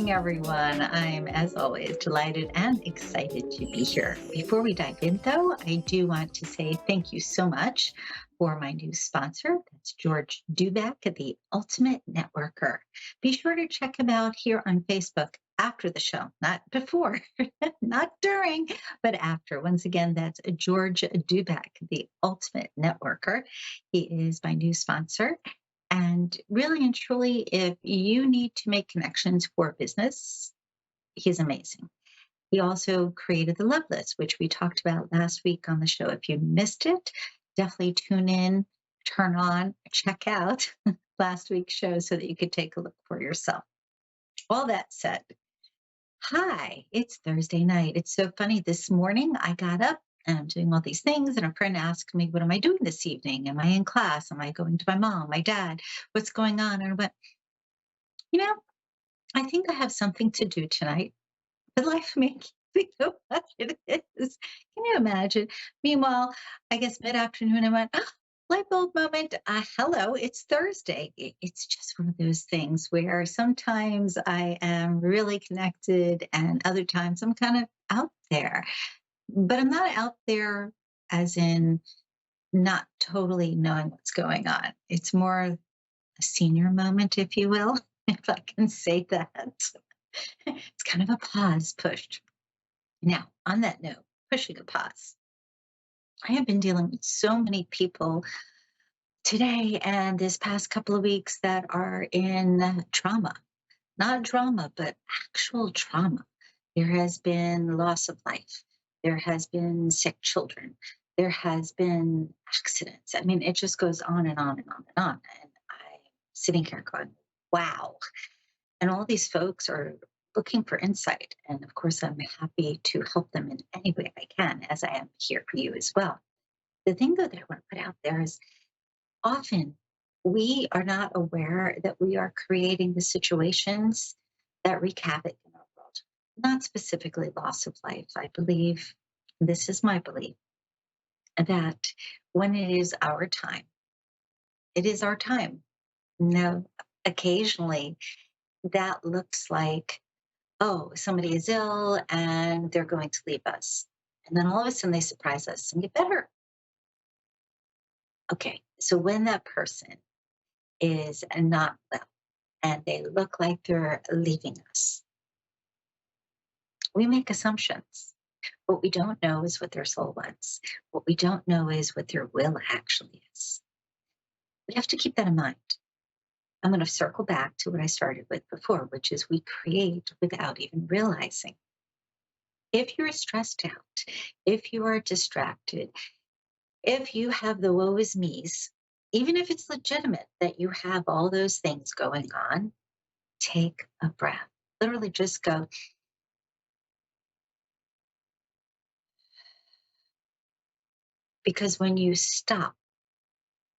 morning, everyone. I'm, as always, delighted and excited to be here. Before we dive in, though, I do want to say thank you so much for my new sponsor. That's George Duback, the Ultimate Networker. Be sure to check him out here on Facebook after the show, not before, not during, but after. Once again, that's George Duback, the Ultimate Networker. He is my new sponsor. And really and truly, if you need to make connections for business, he's amazing. He also created the Love List, which we talked about last week on the show. If you missed it, definitely tune in, turn on, check out last week's show so that you could take a look for yourself. All that said, hi, it's Thursday night. It's so funny. This morning I got up and I'm doing all these things, and a friend asked me, what am I doing this evening? Am I in class? Am I going to my mom, my dad? What's going on? And I went, you know, I think I have something to do tonight. But life makes me know what it is. Can you imagine? Meanwhile, I guess mid-afternoon, I went, light bulb moment. Hello, it's Thursday. It's just one of those things where sometimes I am really connected and other times I'm kind of out there. But I'm not out there as in not totally knowing what's going on. It's more a senior moment, if you will, if I can say that. It's kind of a pause pushed. Now, on that note, pushing a pause. I have been dealing with so many people today and this past couple of weeks that are in trauma, not drama, but actual trauma. There has been loss of life. There has been sick children. There has been accidents. I mean, it just goes on and on and on and on. And I'm sitting here going, wow. And all these folks are looking for insight. And of course, I'm happy to help them in any way I can, as I am here for you as well. The thing, though, that I want to put out there is often we are not aware that we are creating the situations that wreak havoc in our world, not specifically loss of life. I believe, this is my belief, that when it is our time, it is our time. Now, occasionally that looks like, oh, somebody is ill and they're going to leave us. And then all of a sudden they surprise us and get better. Okay, so when that person is not well and they look like they're leaving us, we make assumptions. What we don't know is what their soul wants. What we don't know is what their will actually is. We have to keep that in mind. I'm going to circle back to what I started with before, which is we create without even realizing. If you're stressed out, if you are distracted, if you have the woe is me's, even if it's legitimate that you have all those things going on, take a breath. Literally just go. Because when you stop,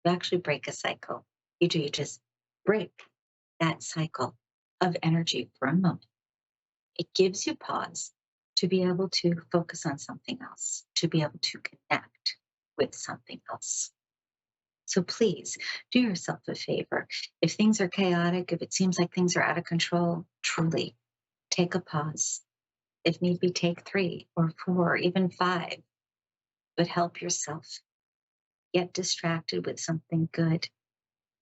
you actually break a cycle. You just break that cycle of energy for a moment. It gives you pause to be able to focus on something else, to be able to connect with something else. So please do yourself a favor. If things are chaotic, if it seems like things are out of control, truly take a pause. If need be, take 3 or 4 or even 5, but help yourself. Get distracted with something good.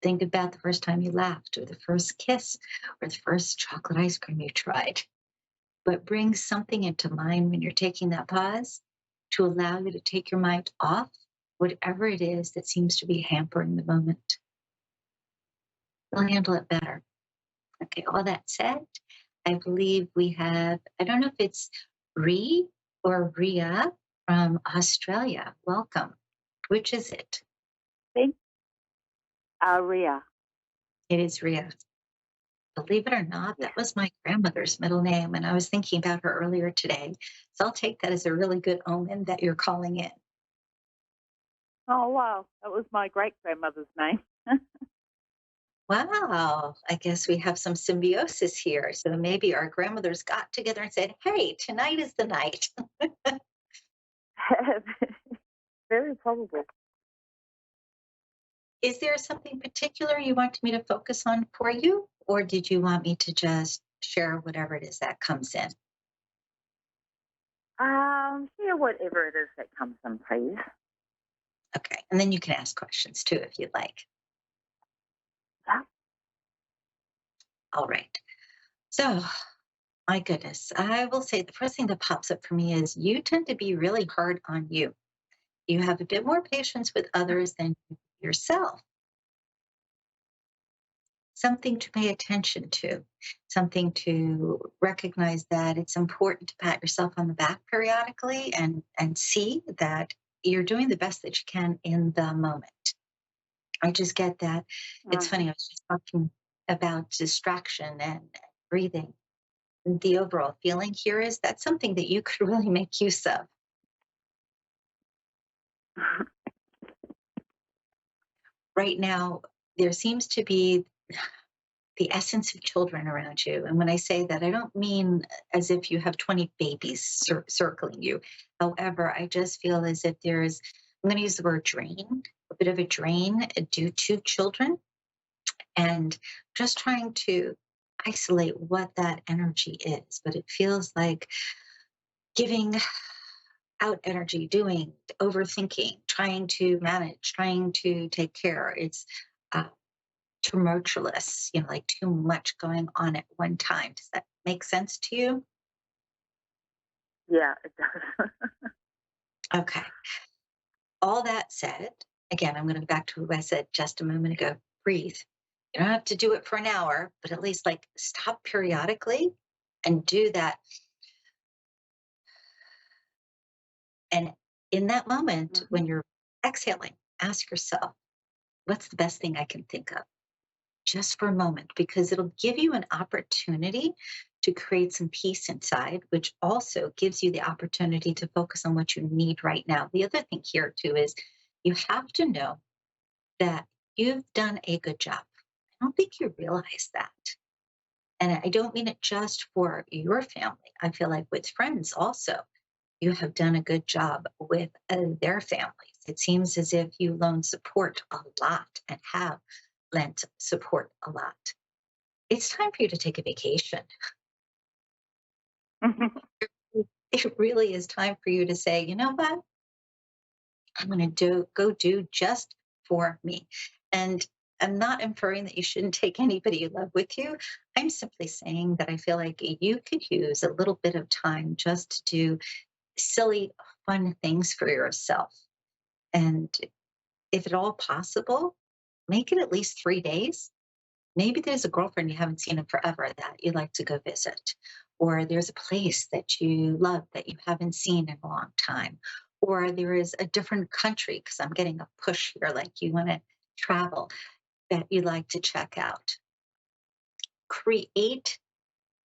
Think about the first time you laughed, or the first kiss, or the first chocolate ice cream you tried. But bring something into mind when you're taking that pause to allow you to take your mind off whatever it is that seems to be hampering the moment. You'll handle it better. Okay, all that said, I believe we have, I don't know if it's Ree or Ria from Australia. Welcome. Which is it? Thank Ria. It is Ria. Believe it or not, Yeah. that was my grandmother's middle name, and I was thinking about her earlier today. So I'll take that as a really good omen that you're calling in. Oh, wow. That was my great grandmother's name. Wow, I guess we have some symbiosis here. So maybe our grandmothers got together and said, hey, tonight is the night. Very probable. Is there something particular you want me to focus on for you? Or did you want me to just share whatever it is that comes in. Yeah, whatever it is that comes in, please. Okay. And then you can ask questions too if you'd like. Yeah. All right. So, my goodness, I will say the first thing that pops up for me is you tend to be really hard on you. You have a bit more patience with others than yourself. Something to pay attention to, something to recognize that it's important to pat yourself on the back periodically and see that you're doing the best that you can in the moment. I just get that. It's Mm. funny, I was just talking about distraction and breathing. The overall feeling here is that's something that you could really make use of. Right now, there seems to be the essence of children around you. And when I say that, I don't mean as if you have 20 babies circling you. However, I just feel as if there's, I'm going to use the word drain, a bit of a drain due to children, and just trying to isolate what that energy is. But it feels like giving out energy, doing, overthinking, trying to manage, trying to take care. It's uh, tumultuous, like too much going on at one time. Does that make sense to you? Yeah, it does. Okay. All that said, again, I'm going to go back to what I said just a moment ago. Breathe. You don't have to do it for an hour, but at least like stop periodically and do that. And in that moment, Hmm. when you're exhaling, ask yourself, what's the best thing I can think of? Just for a moment, because it'll give you an opportunity to create some peace inside, which also gives you the opportunity to focus on what you need right now. The other thing here, too, is you have to know that you've done a good job. I don't think you realize that. And I don't mean it just for your family. I feel like with friends also, you have done a good job with their families. It seems as if you loan support a lot and have lent support a lot. It's time for you to take a vacation. It really is time for you to say, you know what? I'm going to go do just for me. And I'm not inferring that you shouldn't take anybody you love with you. I'm simply saying that I feel like you could use a little bit of time just to do silly, fun things for yourself. And if at all possible, make it at least 3 days. Maybe there's a girlfriend you haven't seen in forever that you'd like to go visit, or there's a place that you love that you haven't seen in a long time, or there is a different country, because I'm getting a push here, like you want to travel that you'd like to check out. Create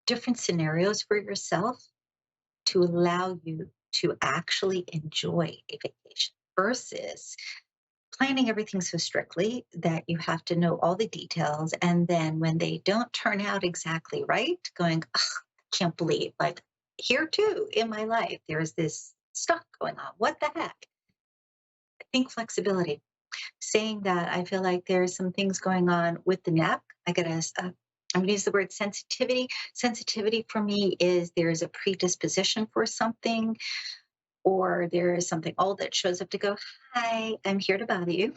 different scenarios for yourself to allow you to actually enjoy a vacation versus planning everything so strictly that you have to know all the details. And then when they don't turn out exactly right, going, "Ugh, I can't believe, like, here too in my life, there's this stuff going on. What the heck?" I think flexibility. Saying that, I feel like there's some things going on with the neck. I'm going to use the word sensitivity. Sensitivity for me is there's a predisposition for something, or there is something old that shows up to go, "Hi, I'm here to bother you,"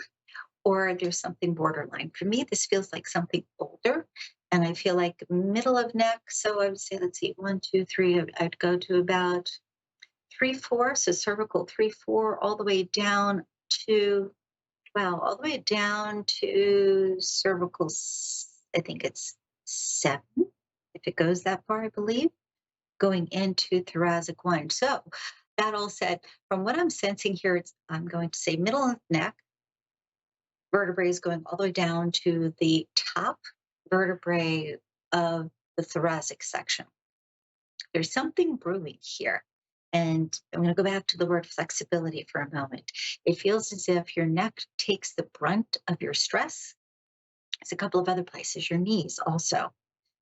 or there's something borderline. For me, this feels like something older, and I feel like middle of neck. So I would say, let's see, one, two, three. I'd go to about 3, 4. So cervical 3, 4, all the way down to, well, all the way down to cervical. I think it's 7, if it goes that far, I believe, going into thoracic 1. So that all said, from what I'm sensing here, I'm going to say middle of the neck vertebrae is going all the way down to the top vertebrae of the thoracic section. There's something brewing here. And I'm going to go back to the word flexibility for a moment. It feels as if your neck takes the brunt of your stress. It's a couple of other places, your knees also.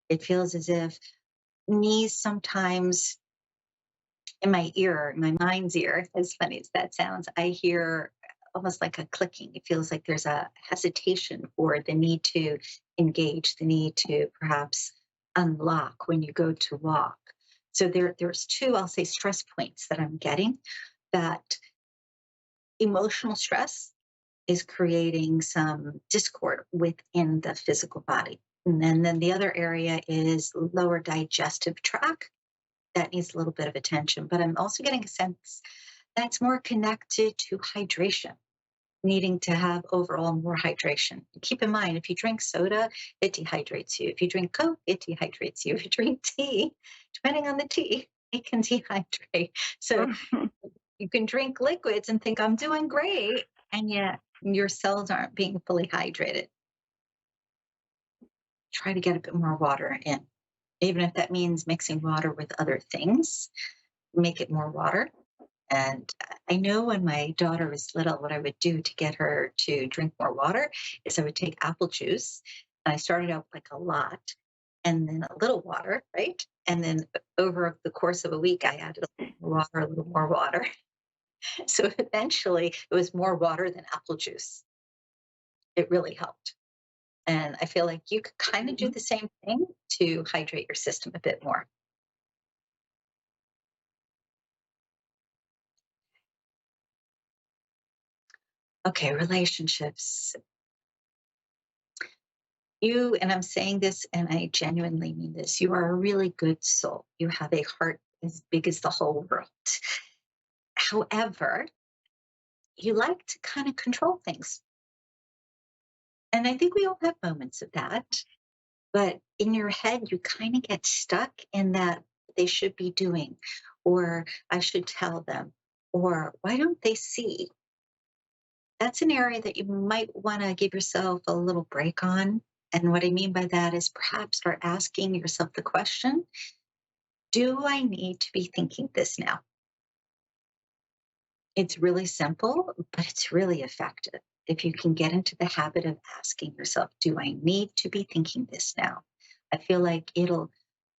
It feels as if knees sometimes in my ear, my mind's ear, as funny as that sounds, I hear almost like a clicking. It feels like there's a hesitation or the need to engage, the need to perhaps unlock when you go to walk. So there's two, I'll say, stress points that I'm getting. That emotional stress is creating some discord within the physical body. And then the other area is lower digestive tract that needs a little bit of attention. But I'm also getting a sense that's more connected to hydration, needing to have overall more hydration. Keep in mind, if you drink soda, it dehydrates you. If you drink Coke, it dehydrates you. If you drink tea, depending on the tea, it can dehydrate. So you can drink liquids and think, I'm doing great. And yet your cells aren't being fully hydrated. Try to get a bit more water in, even if that means mixing water with other things, make it more water. And I know when my daughter was little, what I would do to get her to drink more water is I would take apple juice. And I started out like a lot and then a little water, right? And then over the course of a week, I added a little more water, a little more water. So eventually it was more water than apple juice. It really helped. And I feel like you could kind of do Mhm. the same thing to hydrate your system a bit more. Okay, relationships. You, and I'm saying this and I genuinely mean this, you are a really good soul. You have a heart as big as the whole world. However, you like to kind of control things. And I think we all have moments of that. But in your head, you kind of get stuck in that they should be doing, or I should tell them, or why don't they see? That's an area that you might want to give yourself a little break on. And what I mean by that is perhaps start asking yourself the question, do I need to be thinking this now? It's really simple, but it's really effective. If you can get into the habit of asking yourself, do I need to be thinking this now? I feel like it'll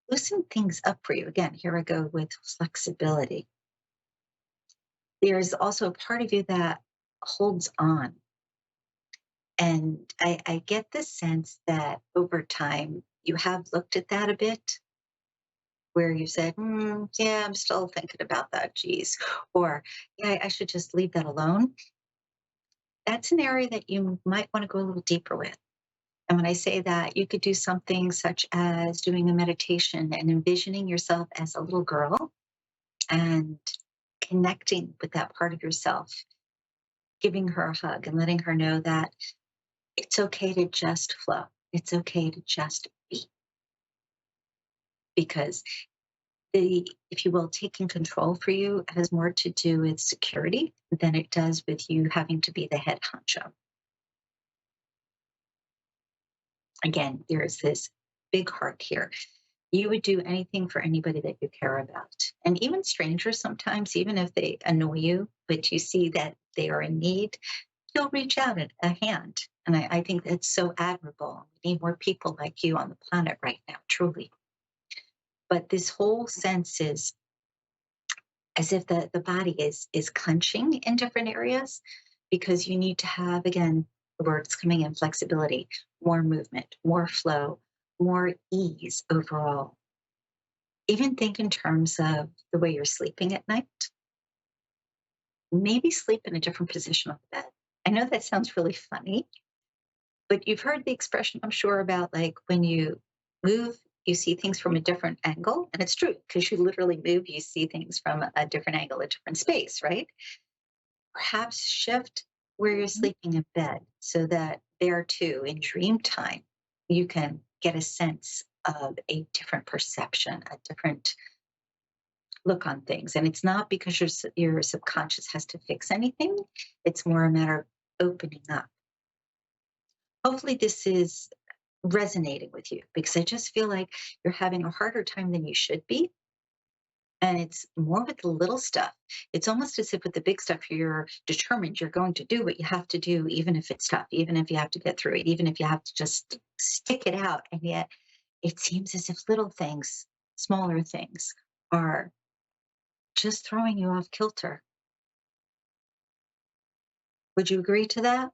loosen things up for you. Again, here I go with flexibility. There's also a part of you that holds on. And I get the sense that over time, you have looked at that a bit where you said, yeah, I'm still thinking about that, geez. Or, yeah, I should just leave that alone. That's an area that you might want to go a little deeper with. And when I say that, you could do something such as doing a meditation and envisioning yourself as a little girl and connecting with that part of yourself, giving her a hug and letting her know that it's okay to just flow. It's okay to just be. Because if you will, taking control for you has more to do with security than it does with you having to be the head honcho. Again, there's this big heart here. You would do anything for anybody that you care about. And even strangers sometimes, even if they annoy you, but you see that they are in need, you'll reach out at a hand. And I think that's so admirable. We need more people like you on the planet right now, truly. But this whole sense is as if the body is clenching in different areas because you need to have, again, the words coming in flexibility, more movement, more flow, more ease overall. Even think in terms of the way you're sleeping at night. Maybe sleep in a different position on the bed. I know that sounds really funny, but you've heard the expression, I'm sure, about like when you move, you see things from a different angle. And it's true because you literally move, you see things from a different angle, a different space, right? Perhaps shift where you're Mhm. sleeping in bed so that there too, in dream time, you can get a sense of a different perception, a different look on things. And it's not because your subconscious has to fix anything, it's more a matter of opening up. Hopefully, this is resonating with you because I just feel like you're having a harder time than you should be. And it's more with the little stuff. It's almost as if with the big stuff, you're determined you're going to do what you have to do, even if it's tough, even if you have to get through it, even if you have to just stick it out. And yet it seems as if little things, smaller things, are just throwing you off kilter. Would you agree to that?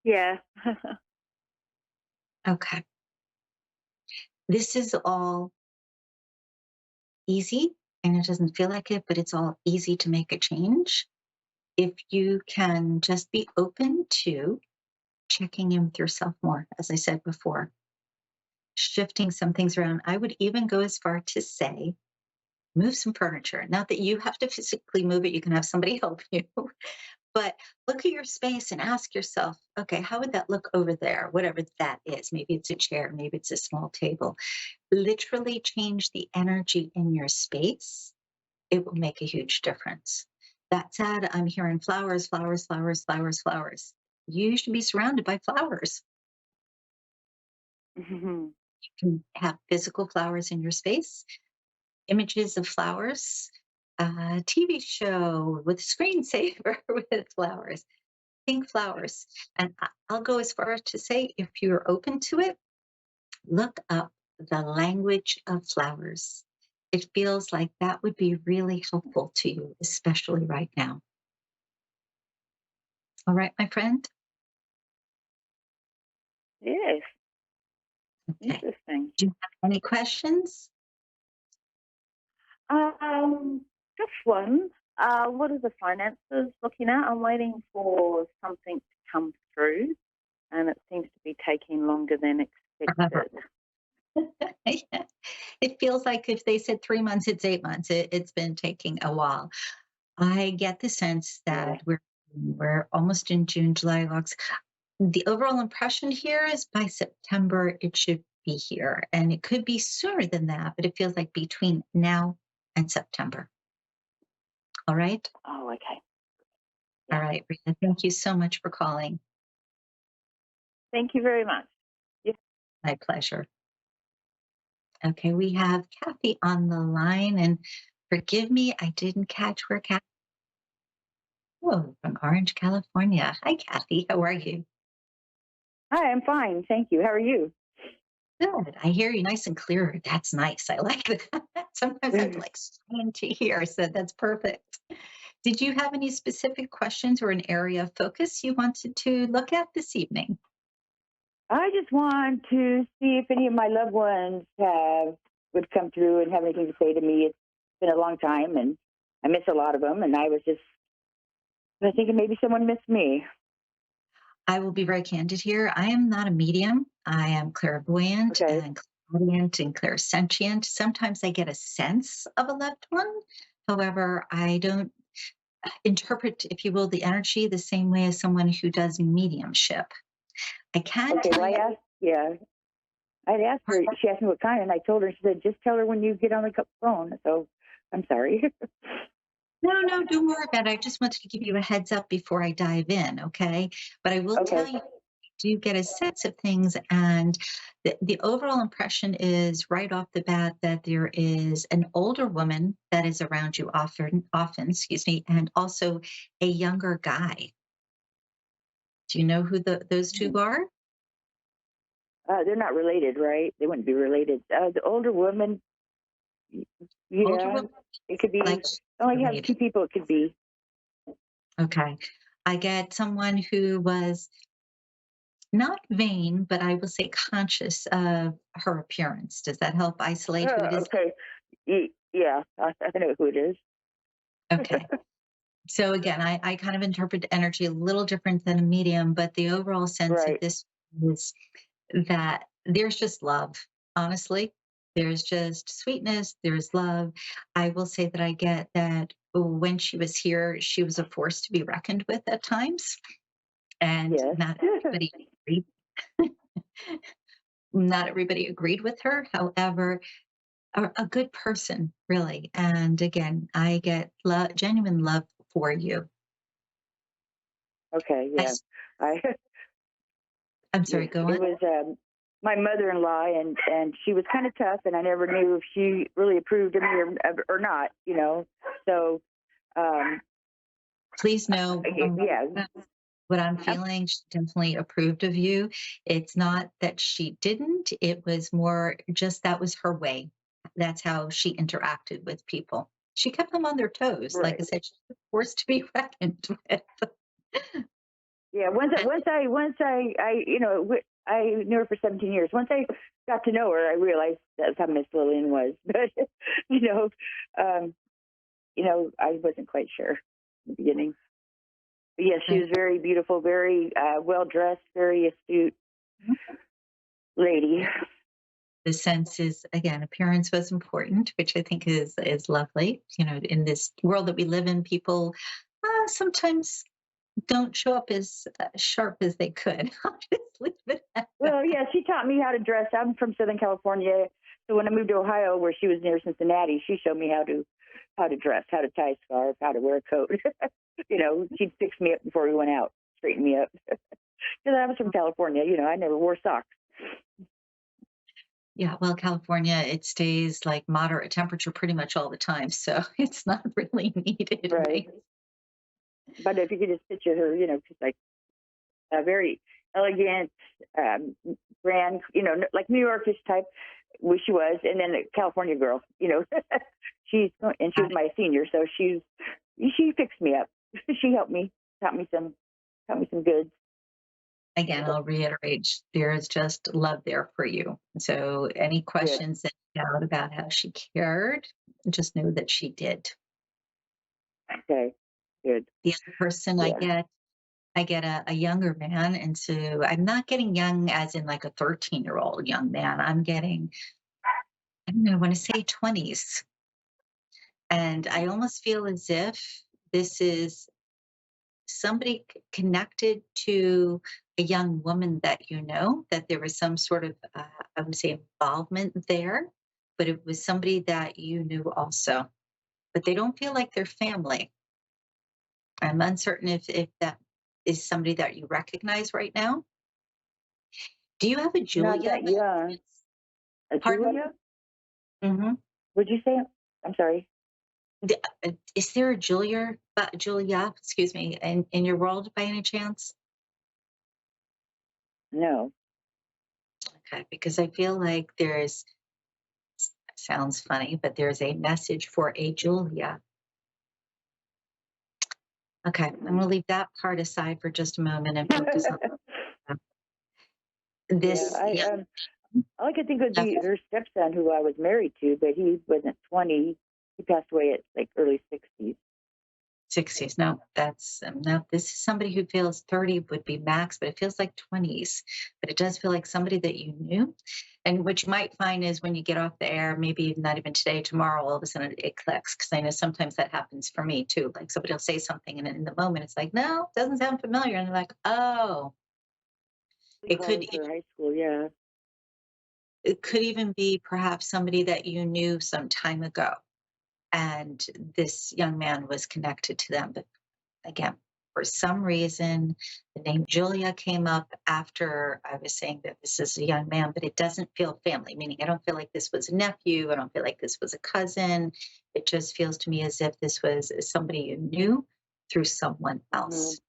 Yeah. Okay. This is all easy, and it doesn't feel like it, but it's all easy to make a change. If you can just be open to checking in with yourself more, as I said before, shifting some things around. I would even go as far to say, move some furniture. Not that you have to physically move it, you can have somebody help you. But look at your space and ask yourself, okay, how would that look over there? Whatever that is. Maybe it's a chair, maybe it's a small table. Literally change the energy in your space. It will make a huge difference. That said, I'm hearing flowers, flowers, flowers, flowers, flowers. You should be surrounded by flowers. Mhm. You can have physical flowers in your space, images of flowers, a TV show with a screensaver with flowers, pink flowers. And I'll go as far as to say, if you're open to it, look up the language of flowers. It feels like that would be really helpful to you, especially right now. All right, my friend? Yes, Okay. interesting. Do you have any questions? Um, just one. What are the finances looking at? I'm waiting for something to come through, and it seems to be taking longer than expected. Yeah. It feels like if they said 3 months, it's 8 months. It's been taking a while. I get the sense Yeah. that we're almost in June, July, August. The overall impression here is by September it should be here, and it could be sooner than that, but it feels like between now and September. All right, Oh, okay. all Yeah. right, Rita. Thank you so much for calling. Thank you very much. Yeah. My pleasure. Okay, we have Kathy on the line, and forgive me, I didn't catch where Kathy. Oh, from Orange, California. Hi, Kathy. How are you? Hi, I'm fine. Thank you. How are you? Good. I hear you nice and clear. That's nice. I like that. Sometimes I'm like strained to hear, so that's perfect. Did you have any specific questions or an area of focus you wanted to look at this evening? I just want to see if any of my loved ones have would come through and have anything to say to me. It's been a long time, and I miss a lot of them. And I was thinking maybe someone missed me. I will be very candid here. I am not a medium. I am clairvoyant Okay. and clairaudient and clairsentient. Sometimes I get a sense of a loved one. However, I don't interpret, if you will, the energy the same way as someone who does mediumship. I can Okay. tell Well, I you, asked. Yeah, I'd asked her. She asked me what kind, and I told her. She said, "Just tell her when you get on the phone." So I'm sorry. no, no, don't worry about it. I just wanted to give you a heads up before I dive in, okay? But I will tell Okay. you, do get a sense of things, and the overall impression is right off the bat that there is an older woman that is around you often, excuse me, and also a younger guy. Do you know who those two are? They're not related, right? They wouldn't be related. The older woman. Older Yeah, woman, it could be. like Oh, you have related. two people. It could be. Okay. I get someone who was not vain, but I will say conscious of her appearance. Does that help isolate who it is? Okay. Yeah, I know who it is. Okay. So again, I kind of interpret energy a little different than a medium, but the overall sense of Right. this is that there's just love, honestly. There's just sweetness, there's love. I will say that I get that when she was here, she was a force to be reckoned with at times, and Yes. not everybody agreed. Not everybody agreed with her. However, a good person, really. And again, I get genuine love for you. Okay. I, Yeah. I. I'm Yeah. sorry, go It on. was my mother-in-law, and she was kind of tough, and I never knew if she really approved of me or not. So um, Please know yeah. what I'm feeling. She definitely approved of you. It's not that she didn't, it was more just that was her way. That's how she interacted with people. She kept them on their toes. Like I Right. said, she was forced to be reckoned with. Yeah. Once I I knew her for 17 years. Once I got to know her, I realized that's how Miss Lillian was. But you know, um, I wasn't quite sure in the beginning. But yes, she was very beautiful, very well dressed, very astute lady. The sense is, again, appearance was important, which I think is lovely. In this world that we live in, people sometimes don't show up as sharp as they could. I'll just leave it at that. Well, yeah, she taught me how to dress. I'm from Southern California, so when I moved to Ohio, where she was near Cincinnati, she showed me how to dress, how to tie a scarf, how to wear a coat. She'd fix me up before we went out, straighten me up. Because I was from California, I never wore socks. Yeah, well, California, it stays like moderate temperature pretty much all the time, so it's not really needed, Right. right? But if you could just picture her, just like a very elegant, grand, like New Yorkish type, which she was, and then a California girl, she was my senior, so she fixed me up. She helped me, taught me some goods. Again, I'll reiterate, there is just love there for you. So any questions that you doubt about how she cared, just know that she did. Okay, good. The other person Yeah. I get a younger man, and so I'm not getting young as in like a 13-year-old young man. I'm getting, I don't know, I want to say 20s. And I almost feel as if this is somebody connected to a young woman that that there was some sort of, I would say, involvement there, but it was somebody that you knew also. But they don't feel like they're family. I'm uncertain if that is somebody that you recognize right now. Do you have a Not Julia? that young. A Pardon? Julia? Mm-hmm. Would you say? I'm sorry. Is there a Julia, excuse me, in your world by any chance? No. Okay, because I feel like sounds funny, but there's a message for a Julia. Okay, I'm going to leave that part aside for just a moment and focus on this. Yeah, all I could think would be Young her stepson, who I was married to, but he wasn't 20. He passed away at like early 60s. 60s. No, no. This is somebody who feels 30 would be max, but it feels like 20s. But it does feel like somebody that you knew. And what you might find is when you get off the air, maybe not even today, tomorrow, all of a sudden it clicks. Because I know sometimes that happens for me too. Like somebody will say something, and in the moment it's like, no, it doesn't sound familiar. And they're like, oh, it could For high school, yeah. it could even be perhaps somebody that you knew some time ago, and this young man was connected to them. But again, for some reason, the name Julia came up after I was saying that this is a young man, but it doesn't feel family, meaning I don't feel like this was a nephew. I don't feel like this was a cousin. It just feels to me as if this was somebody you knew through someone else.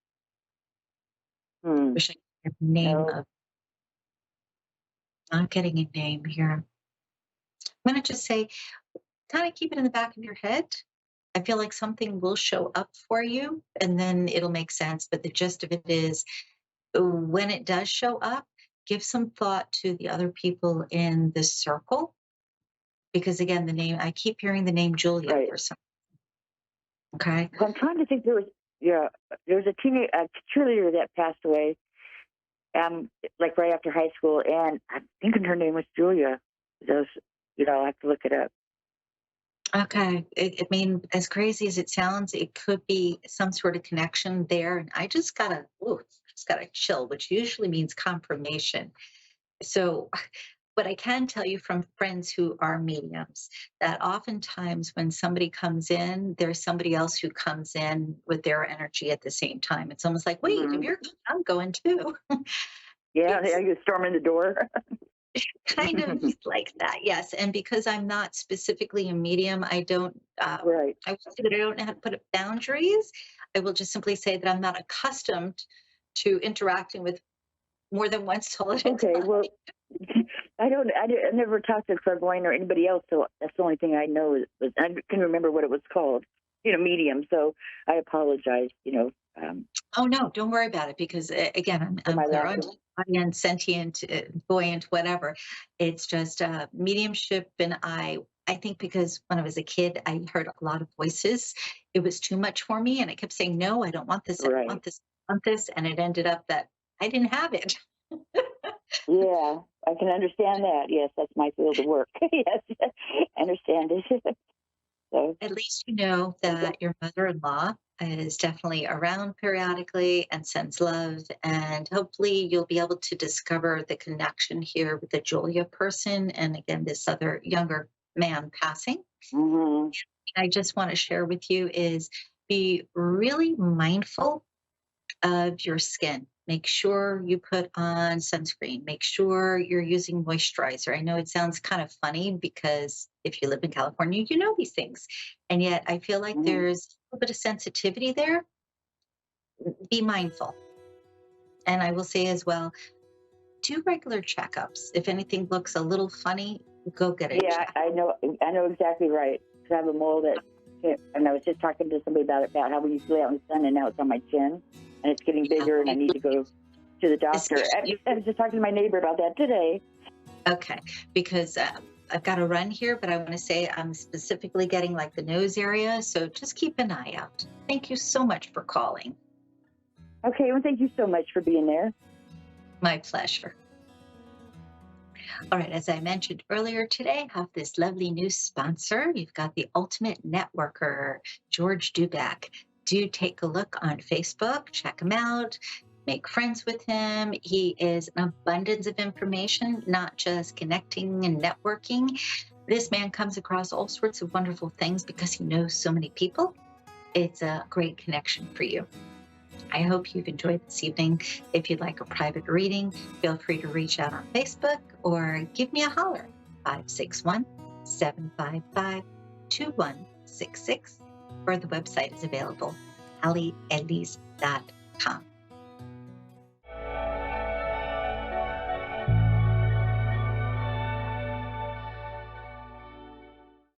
Hmm. Wish I could get the name No. of, not getting a name here. I'm going to just say, kind of keep it in the back of your head. I feel like something will show up for you and then it'll make sense. But the gist of it is when it does show up, give some thought to the other people in this circle. Because again, I keep hearing the name Julia Right. for some. Okay. Well, I'm trying to think. There was a cheerleader that passed away, like right after high school, and I'm thinking her name was Julia. Those, I'll have to look it up. Okay. I mean, as crazy as it sounds, it could be some sort of connection there. And I just got a chill, which usually means confirmation. So, what I can tell you from friends who are mediums, that oftentimes when somebody comes in, there's somebody else who comes in with their energy at the same time. It's almost like, wait, if you're going, I'm going too. Yeah, It's you storming the door. kind of like that, yes. And because I'm not specifically a medium, I don't, Right. I would say that I don't know how to put up boundaries. I will just simply say that I'm not accustomed to interacting with more than one soul at a Okay. time. Well, I never talked to clairvoyant or anybody else, so that's the only thing I know. I can remember what it was called. medium. So I apologize, Oh no, don't worry about it because again, for I'm my lack of. clairaudient, sentient, buoyant, whatever. It's just mediumship, and I think because when I was a kid, I heard a lot of voices. It was too much for me, and I kept saying, "No, I don't want this. I don't Right. want this. I want this," and it ended up that I didn't have it. Yeah, I can understand that. Yes, that's my field of work. Yes, I understand it. So, At least you know that your mother-in-law is definitely around periodically and sends love. And hopefully you'll be able to discover the connection here with the Julia person. And again, this other younger man passing. hmm I just want to share with you is be really mindful of your skin. Make sure you put on sunscreen. Make sure you're using moisturizer. I know it sounds kind of funny because if you live in California, you know these things. And yet I feel like hmm there's a little bit of sensitivity there. Be mindful. And I will say as well, do regular checkups. If anything looks a little funny, go get it yeah, checked. I know exactly right. 'Cause I have a mole and I was just talking to somebody about how we used to lay out in the sun, and now it's on my chin, and it's getting bigger, and I need to go to the doctor. I was just talking to my neighbor about that today. Okay, because I've got to run here, but I want to say I'm specifically getting like the nose area. So just keep an eye out. Thank you so much for calling. Okay, well, thank you so much for being there. My pleasure. All right, as I mentioned earlier today, I have this lovely new sponsor. You've got the Ultimate Networker, George Duback. Do take a look on Facebook, check him out, make friends with him. He is an abundance of information, not just connecting and networking. This man comes across all sorts of wonderful things because he knows so many people. It's a great connection for you. I hope you've enjoyed this evening. If you'd like a private reading, feel free to reach out on Facebook or give me a holler, 561-755-2166, or the website is available, HalleyElise.com.